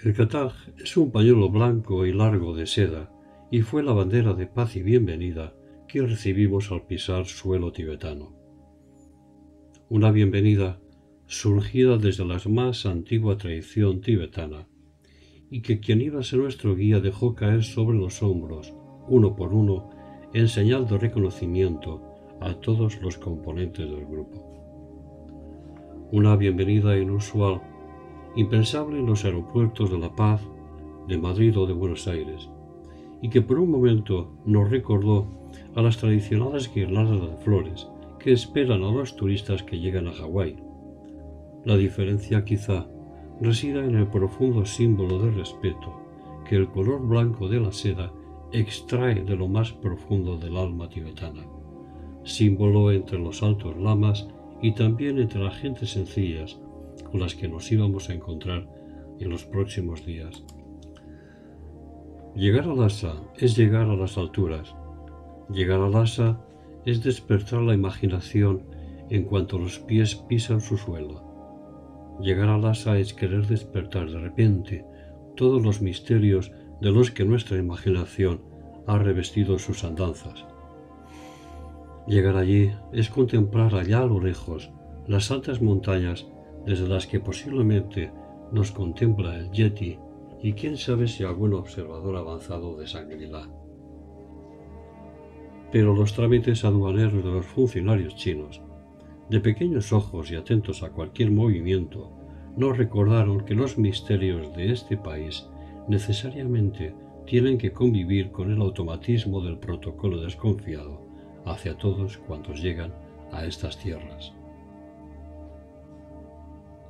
El Kataj es un pañuelo blanco y largo de seda, y fue la bandera de paz y bienvenida que recibimos al pisar suelo tibetano. Una bienvenida surgida desde la más antigua tradición tibetana, y que quien iba a ser nuestro guía dejó caer sobre los hombros, uno por uno, en señal de reconocimiento a todos los componentes del grupo. Una bienvenida inusual, impensable en los aeropuertos de La Paz, de Madrid o de Buenos Aires, y que por un momento nos recordó a las tradicionales guirnaldas de flores que esperan a los turistas que llegan a Hawái. La diferencia quizá resida en el profundo símbolo de respeto que el color blanco de la seda extrae de lo más profundo del alma tibetana, símbolo entre los altos lamas y también entre las gentes sencillas con las que nos íbamos a encontrar en los próximos días. Llegar a Lhasa es llegar a las alturas. Llegar a Lhasa es despertar la imaginación en cuanto los pies pisan su suelo. Llegar a Lhasa es querer despertar de repente todos los misterios de los que nuestra imaginación ha revestido sus andanzas. Llegar allí es contemplar allá a lo lejos las altas montañas desde las que posiblemente nos contempla el Yeti y quién sabe si algún observador avanzado de Shangri-La. Pero los trámites aduaneros de los funcionarios chinos, de pequeños ojos y atentos a cualquier movimiento, nos recordaron que los misterios de este país necesariamente tienen que convivir con el automatismo del protocolo desconfiado hacia todos cuantos llegan a estas tierras.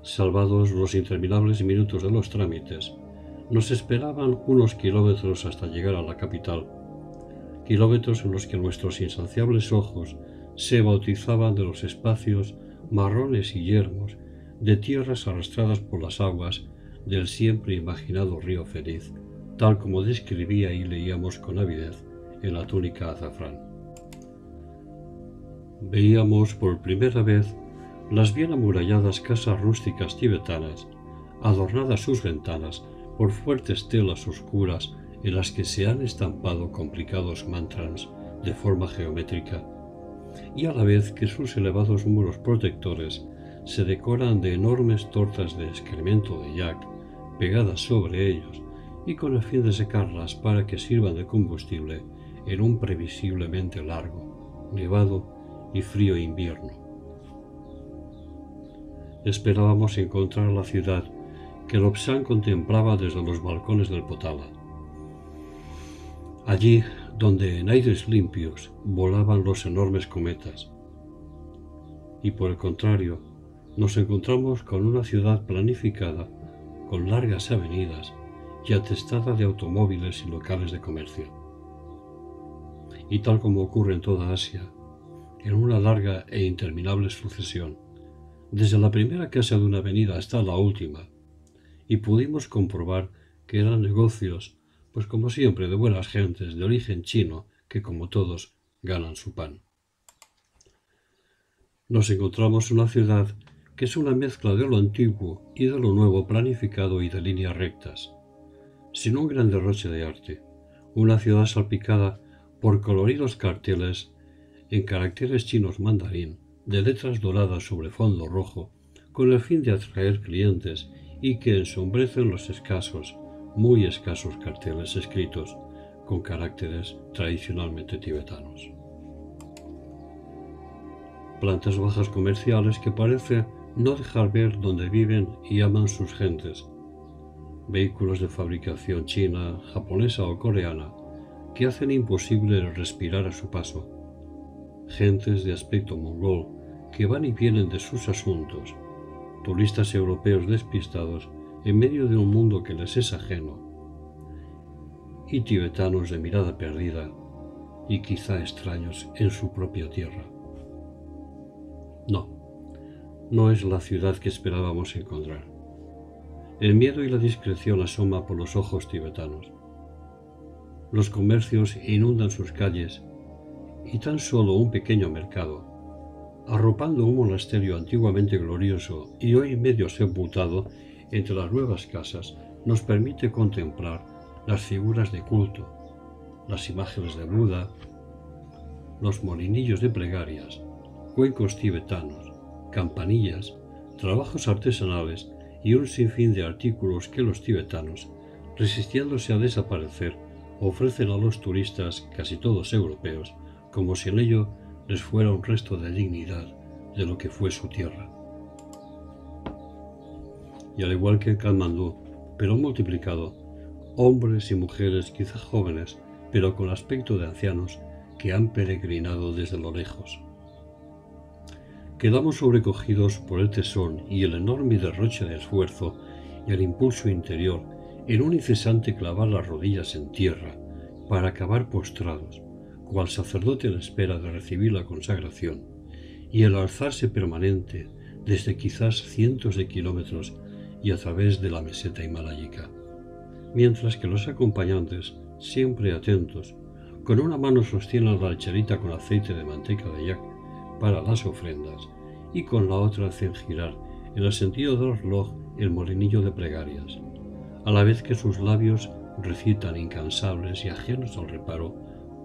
Salvados los interminables minutos de los trámites, nos esperaban unos kilómetros hasta llegar a la capital, kilómetros en los que nuestros insaciables ojos se bautizaban de los espacios marrones y yermos de tierras arrastradas por las aguas del siempre imaginado río feliz, tal como describía y leíamos con avidez en la túnica azafrán. Veíamos por primera vez las bien amuralladas casas rústicas tibetanas, adornadas sus ventanas por fuertes telas oscuras en las que se han estampado complicados mantras de forma geométrica, y a la vez que sus elevados muros protectores se decoran de enormes tortas de excremento de yak pegadas sobre ellos y con el fin de secarlas para que sirvan de combustible en un previsiblemente largo, nevado y frío invierno. Esperábamos encontrar la ciudad que Lobsang contemplaba desde los balcones del Potala. Allí donde en aires limpios volaban los enormes cometas. Y por el contrario, nos encontramos con una ciudad planificada, con largas avenidas y atestada de automóviles y locales de comercio. Y tal como ocurre en toda Asia, en una larga e interminable sucesión, desde la primera casa de una avenida hasta la última, y pudimos comprobar que eran negocios, pues como siempre, de buenas gentes de origen chino que, como todos, ganan su pan. Nos encontramos en una ciudad que es una mezcla de lo antiguo y de lo nuevo planificado y de líneas rectas, sin un gran derroche de arte, una ciudad salpicada por coloridos carteles en caracteres chinos mandarín, de letras doradas sobre fondo rojo, con el fin de atraer clientes y que ensombrecen los escasos, muy escasos carteles escritos con caracteres tradicionalmente tibetanos. Plantas bajas comerciales que parecen no dejar ver dónde viven y aman sus gentes. Vehículos de fabricación china, japonesa o coreana que hacen imposible respirar a su paso. Gentes de aspecto mongol que van y vienen de sus asuntos. Turistas europeos despistados en medio de un mundo que les es ajeno, y tibetanos de mirada perdida y quizá extraños en su propia tierra. No es la ciudad que esperábamos encontrar. El miedo y la discreción asoma por los ojos tibetanos. Los comercios inundan sus calles y tan solo un pequeño mercado, arropando un monasterio antiguamente glorioso y hoy medio sepultado, entre las nuevas casas nos permite contemplar las figuras de culto, las imágenes de Buda, los molinillos de plegarias, cuencos tibetanos, campanillas, trabajos artesanales y un sinfín de artículos que los tibetanos, resistiéndose a desaparecer, ofrecen a los turistas, casi todos europeos, como si en ello les fuera un resto de dignidad de lo que fue su tierra. Y al igual que en Katmandú, pero multiplicado, hombres y mujeres quizá jóvenes, pero con aspecto de ancianos, que han peregrinado desde lo lejos. Quedamos sobrecogidos por el tesón y el enorme derroche de esfuerzo y el impulso interior en un incesante clavar las rodillas en tierra para acabar postrados, cual sacerdote en espera de recibir la consagración, y el alzarse permanente desde quizás cientos de kilómetros y a través de la meseta himaláyica, mientras que los acompañantes, siempre atentos, con una mano sostienen la lecherita con aceite de manteca de yak para las ofrendas y con la otra hacen girar en el sentido del reloj el molinillo de plegarias, a la vez que sus labios recitan incansables y ajenos al reparo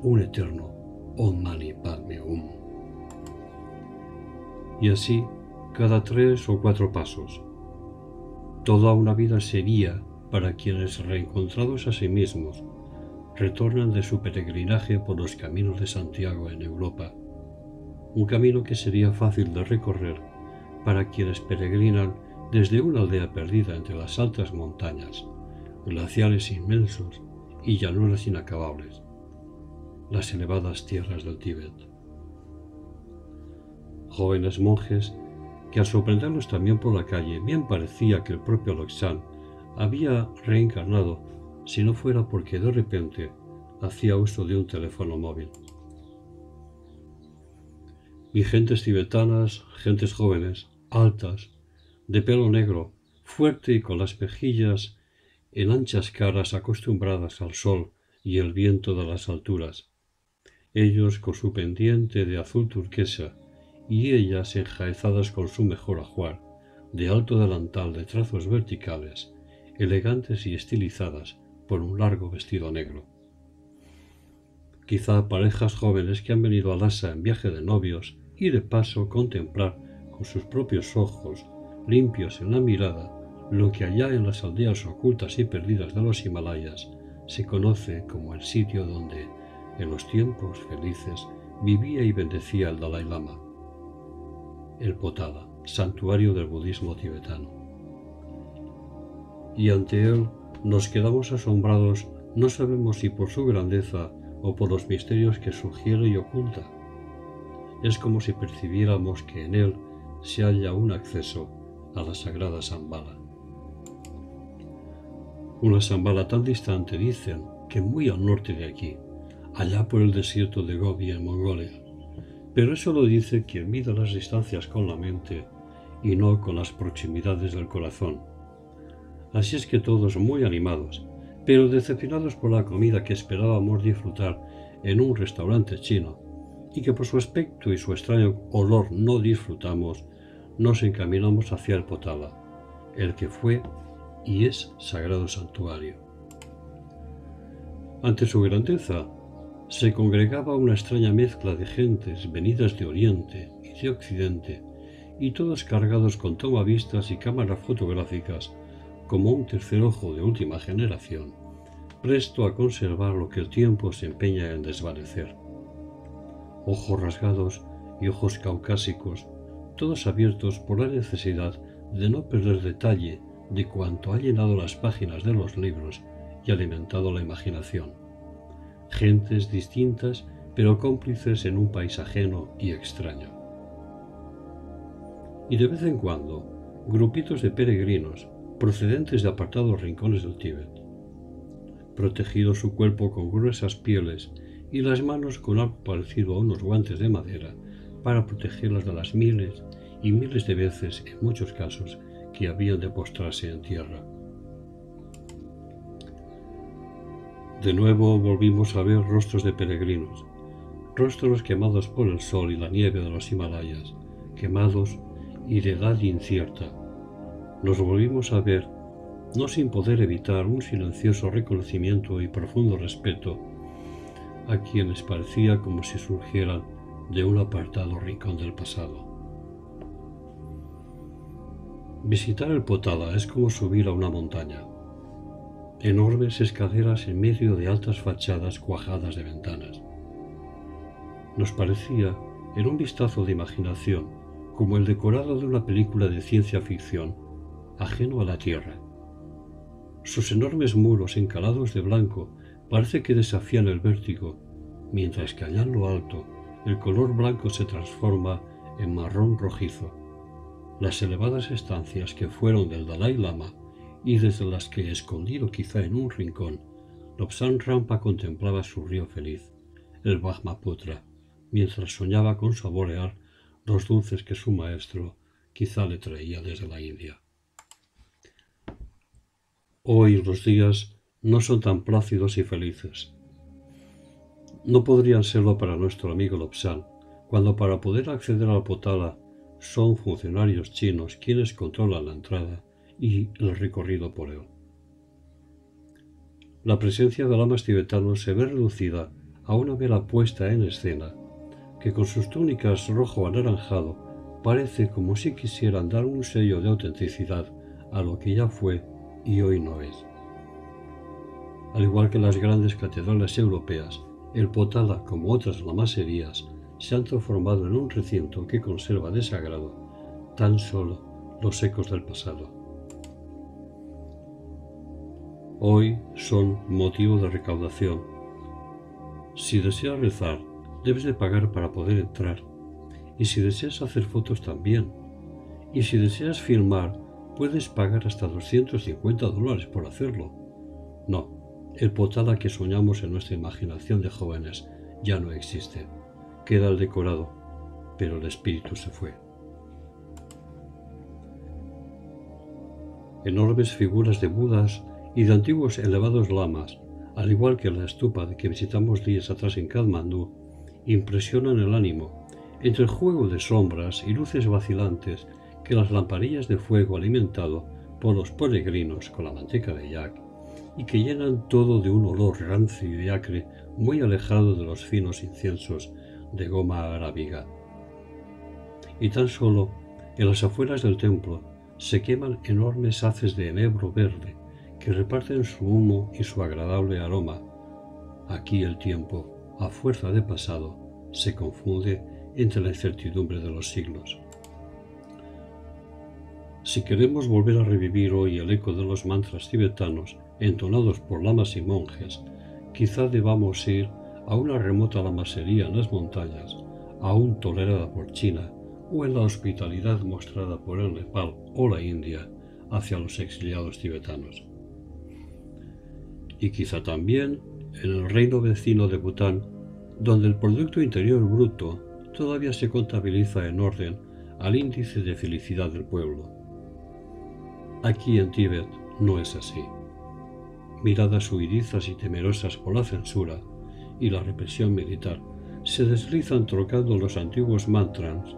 un eterno Om Mani Padme Hum. Y así cada 3 o 4 pasos. Toda una vida sería para quienes, reencontrados a sí mismos, retornan de su peregrinaje por los caminos de Santiago en Europa, un camino que sería fácil de recorrer para quienes peregrinan desde una aldea perdida entre las altas montañas, glaciares inmensos y llanuras inacabables, las elevadas tierras del Tíbet. Jóvenes monjes que al sorprenderlos también por la calle bien parecía que el propio Lhotsán había reencarnado si no fuera porque de repente hacía uso de un teléfono móvil. Y gentes tibetanas, gentes jóvenes, altas, de pelo negro, fuerte y con las mejillas en anchas caras acostumbradas al sol y el viento de las alturas, ellos con su pendiente de azul turquesa y ellas enjaezadas con su mejor ajuar, de alto delantal de trazos verticales, elegantes y estilizadas por un largo vestido negro. Quizá parejas jóvenes que han venido a Lhasa en viaje de novios y de paso contemplar con sus propios ojos, limpios en la mirada, lo que allá en las aldeas ocultas y perdidas de los Himalayas se conoce como el sitio donde, en los tiempos felices, vivía y bendecía el Dalai Lama, el Potala, santuario del budismo tibetano. Y ante él nos quedamos asombrados, no sabemos si por su grandeza o por los misterios que sugiere y oculta. Es como si percibiéramos que en él se halla un acceso a la sagrada Shambhala. Una Shambhala tan distante, dicen, que muy al norte de aquí, allá por el desierto de Gobi en Mongolia. Pero eso lo dice quien mide las distancias con la mente y no con las proximidades del corazón. Así es que todos muy animados, pero decepcionados por la comida que esperábamos disfrutar en un restaurante chino, y que por su aspecto y su extraño olor no disfrutamos, nos encaminamos hacia el Potala, el que fue y es sagrado santuario. Ante su grandeza, se congregaba una extraña mezcla de gentes venidas de Oriente y de Occidente, y todos cargados con tomavistas y cámaras fotográficas, como un tercer ojo de última generación, presto a conservar lo que el tiempo se empeña en desvanecer. Ojos rasgados y ojos caucásicos, todos abiertos por la necesidad de no perder detalle de cuanto ha llenado las páginas de los libros y alimentado la imaginación. Gentes distintas, pero cómplices en un país ajeno y extraño. Y de vez en cuando, grupitos de peregrinos procedentes de apartados rincones del Tíbet, protegido su cuerpo con gruesas pieles y las manos con algo parecido a unos guantes de madera para protegerlas de las miles y miles de veces, en muchos casos, que habían de postrarse en tierra. De nuevo volvimos a ver rostros de peregrinos, rostros quemados por el sol y la nieve de los Himalayas, quemados y de edad incierta. Nos volvimos a ver no sin poder evitar un silencioso reconocimiento y profundo respeto a quienes parecía como si surgieran de un apartado rincón del pasado. Visitar el Potala es como subir a una montaña. Enormes escaleras en medio de altas fachadas cuajadas de ventanas. Nos parecía, en un vistazo de imaginación, como el decorado de una película de ciencia ficción, ajeno a la tierra. Sus enormes muros encalados de blanco parece que desafían el vértigo, mientras que allá en lo alto el color blanco se transforma en marrón rojizo. Las elevadas estancias que fueron del Dalai Lama y desde las que, escondido quizá en un rincón, Lobsang Rampa contemplaba su río feliz, el Brahmaputra, mientras soñaba con saborear los dulces que su maestro quizá le traía desde la India. Hoy los días no son tan plácidos y felices. No podrían serlo para nuestro amigo Lobsang, cuando para poder acceder al Potala son funcionarios chinos quienes controlan la entrada y el recorrido por él. La presencia de lamas tibetanos se ve reducida a una mera puesta en escena, que con sus túnicas rojo anaranjado parece como si quisieran dar un sello de autenticidad a lo que ya fue y hoy no es. Al igual que las grandes catedrales europeas, el Potala, como otras lamaserías, se han transformado en un recinto que conserva de sagrado tan solo los ecos del pasado. Hoy son motivo de recaudación. Si deseas rezar, debes de pagar para poder entrar. Y si deseas hacer fotos también. Y si deseas filmar, puedes pagar hasta $250 por hacerlo. No, el Potala que soñamos en nuestra imaginación de jóvenes ya no existe. Queda el decorado, pero el espíritu se fue. Enormes figuras de Budas y de antiguos elevados lamas, al igual que la stupa que visitamos días atrás en Katmandú, impresionan el ánimo, entre el juego de sombras y luces vacilantes que las lamparillas de fuego alimentado por los peregrinos con la manteca de yak, y que llenan todo de un olor rancio y acre muy alejado de los finos inciensos de goma arábiga. Y tan solo en las afueras del templo se queman enormes haces de enebro verde que reparten su humo y su agradable aroma. Aquí el tiempo, a fuerza de pasado, se confunde entre la incertidumbre de los siglos. Si queremos volver a revivir hoy el eco de los mantras tibetanos entonados por lamas y monjes, quizá debamos ir a una remota lamasería en las montañas, aún tolerada por China, o en la hospitalidad mostrada por el Nepal o la India hacia los exiliados tibetanos. Y quizá también en el reino vecino de Bután, donde el Producto Interior Bruto todavía se contabiliza en orden al índice de felicidad del pueblo. Aquí en Tíbet no es así. Miradas huidizas y temerosas por la censura y la represión militar se deslizan trocando los antiguos mantras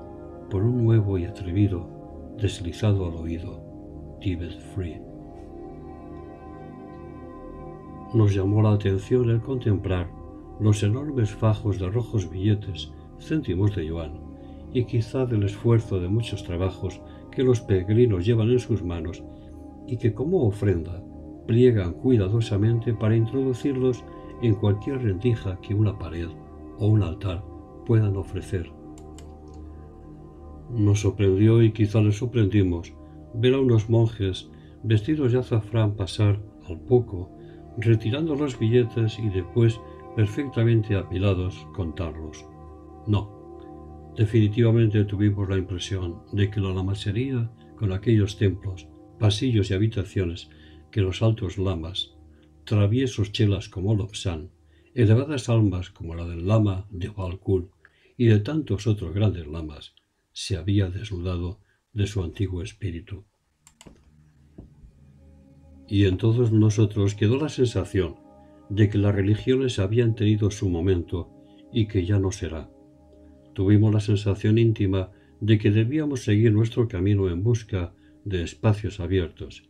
por un nuevo y atrevido deslizado al oído, Tibet Free. Nos llamó la atención el contemplar los enormes fajos de rojos billetes, céntimos de yuan, y quizá del esfuerzo de muchos trabajos que los peregrinos llevan en sus manos y que como ofrenda pliegan cuidadosamente para introducirlos en cualquier rendija que una pared o un altar puedan ofrecer. Nos sorprendió y quizá les sorprendimos ver a unos monjes vestidos de azafrán pasar al poco, retirando los billetes y después perfectamente apilados contarlos. No, definitivamente tuvimos la impresión de que la lamasería con aquellos templos, pasillos y habitaciones que los altos lamas, traviesos chelas como Lobsang, elevadas almas como la del lama de Balkul y de tantos otros grandes lamas, se había desnudado de su antiguo espíritu. Y en todos nosotros quedó la sensación de que las religiones habían tenido su momento y que ya no será. Tuvimos la sensación íntima de que debíamos seguir nuestro camino en busca de espacios abiertos,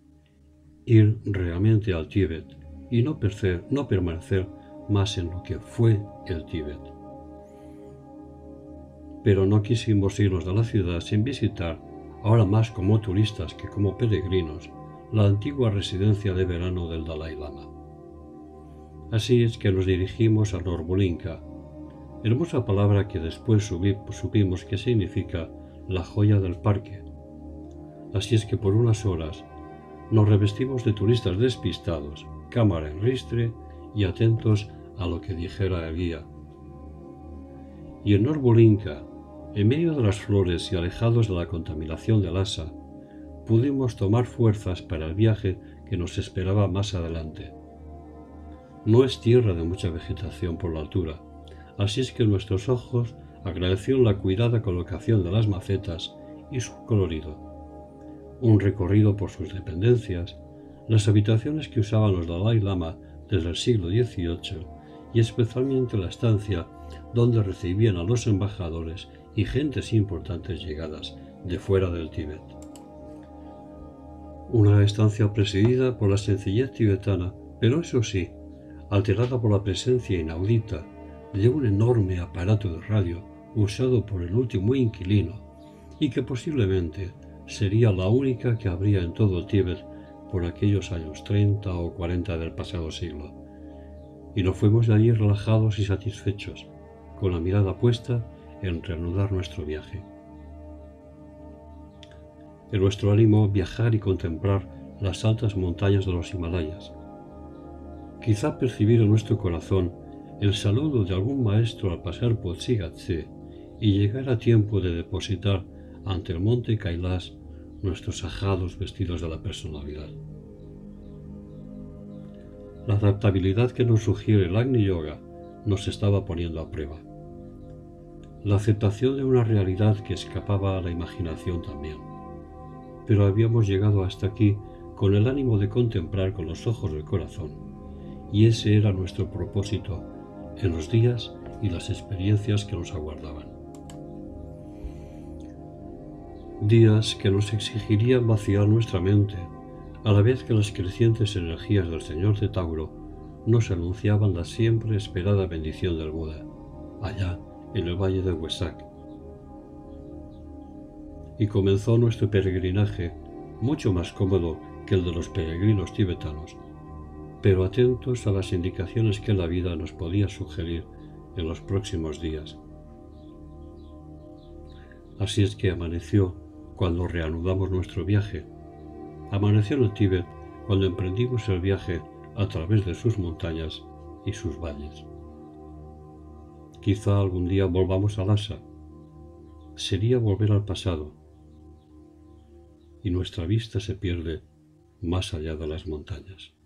ir realmente al Tíbet y no permanecer más en lo que fue el Tíbet. Pero no quisimos irnos de la ciudad sin visitar, ahora más como turistas que como peregrinos, la antigua residencia de verano del Dalai Lama. Así es que nos dirigimos a Norbolinka, hermosa palabra que después supimos que significa la joya del parque. Así es que por unas horas nos revestimos de turistas despistados, cámara en ristre y atentos a lo que dijera el guía. Y en Norbolinka, en medio de las flores y alejados de la contaminación de Lhasa, pudimos tomar fuerzas para el viaje que nos esperaba más adelante. No es tierra de mucha vegetación por la altura, así es que nuestros ojos agradecieron la cuidada colocación de las macetas y su colorido. Un recorrido por sus dependencias, las habitaciones que usaban los Dalai Lama desde el siglo XVIII y especialmente la estancia donde recibían a los embajadores y gentes importantes llegadas de fuera del Tíbet. Una estancia presidida por la sencillez tibetana, pero eso sí, alterada por la presencia inaudita de un enorme aparato de radio usado por el último inquilino y que posiblemente sería la única que habría en todo el Tíbet por aquellos años 30 o 40 del pasado siglo. Y nos fuimos de allí relajados y satisfechos, con la mirada puesta en reanudar nuestro viaje. En nuestro ánimo viajar y contemplar las altas montañas de los Himalayas. Quizá percibir en nuestro corazón el saludo de algún maestro al pasar por Tsigatse y llegar a tiempo de depositar ante el monte Kailash nuestros ajados vestidos de la personalidad. La adaptabilidad que nos sugiere el Agni Yoga nos estaba poniendo a prueba. La aceptación de una realidad que escapaba a la imaginación también. Pero habíamos llegado hasta aquí con el ánimo de contemplar con los ojos del corazón, y ese era nuestro propósito en los días y las experiencias que nos aguardaban. Días que nos exigirían vaciar nuestra mente, a la vez que las crecientes energías del Señor de Tauro nos anunciaban la siempre esperada bendición del Buda, allá en el valle de Wesak. Y comenzó nuestro peregrinaje, mucho más cómodo que el de los peregrinos tibetanos, pero atentos a las indicaciones que la vida nos podía sugerir en los próximos días. Así es que amaneció cuando reanudamos nuestro viaje. Amaneció en el Tíbet cuando emprendimos el viaje a través de sus montañas y sus valles. Quizá algún día volvamos a Lhasa. Sería volver al pasado, y nuestra vista se pierde más allá de las montañas.